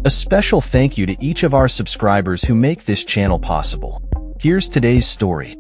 A special thank you to each of our subscribers who make this channel possible. Here's today's story.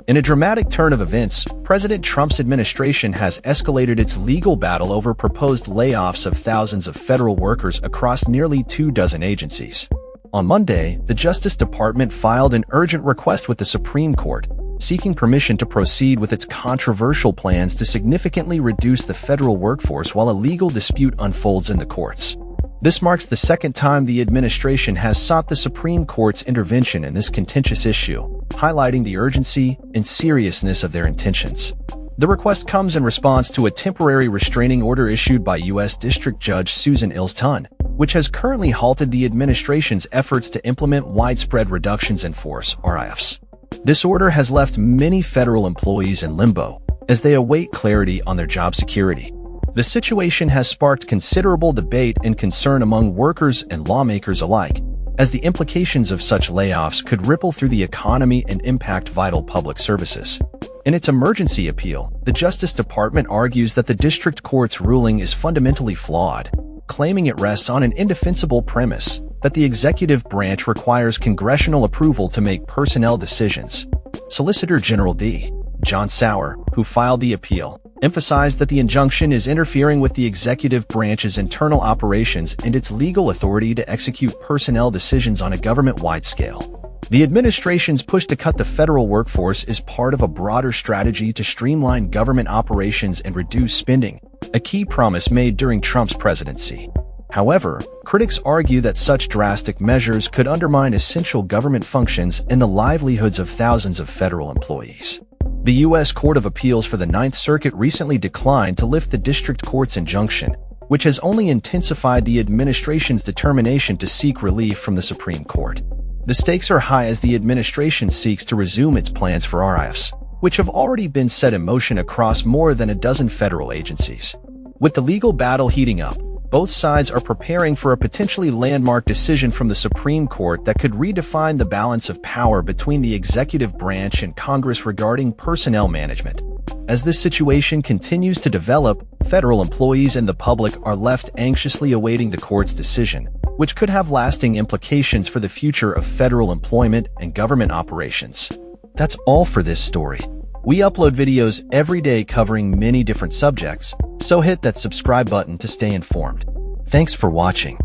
In a dramatic turn of events, President Trump's administration has escalated its legal battle over proposed layoffs of thousands of federal workers across nearly 24 agencies. On Monday, the Justice Department filed an urgent request with the Supreme Court, seeking permission to proceed with its controversial plans to significantly reduce the federal workforce while a legal dispute unfolds in the courts. This marks the second time the administration has sought the Supreme Court's intervention in this contentious issue, highlighting the urgency and seriousness of their intentions. The request comes in response to a temporary restraining order issued by U.S. District Judge Susan Ilse-Tun, which has currently halted the administration's efforts to implement widespread reductions in force, RIFs. This order has left many federal employees in limbo as they await clarity on their job security. The situation has sparked considerable debate and concern among workers and lawmakers alike, as the implications of such layoffs could ripple through the economy and impact vital public services. In its emergency appeal, the Justice Department argues that the district court's ruling is fundamentally flawed, claiming it rests on an indefensible premise that the executive branch requires congressional approval to make personnel decisions. Solicitor General D. John Sauer, who filed the appeal, emphasized that the injunction is interfering with the executive branch's internal operations and its legal authority to execute personnel decisions on a government-wide scale. The administration's push to cut the federal workforce is part of a broader strategy to streamline government operations and reduce spending, a key promise made during Trump's presidency. However, critics argue that such drastic measures could undermine essential government functions and the livelihoods of thousands of federal employees. The U.S. Court of Appeals for the Ninth Circuit recently declined to lift the district court's injunction, which has only intensified the administration's determination to seek relief from the Supreme Court. The stakes are high as the administration seeks to resume its plans for RIFs, which have already been set in motion across more than a dozen federal agencies. With the legal battle heating up, both sides are preparing for a potentially landmark decision from the Supreme Court that could redefine the balance of power between the executive branch and Congress regarding personnel management. As this situation continues to develop, federal employees and the public are left anxiously awaiting the court's decision, which could have lasting implications for the future of federal employment and government operations. That's all for this story. We upload videos every day covering many different subjects, so hit that subscribe button to stay informed. Thanks for watching.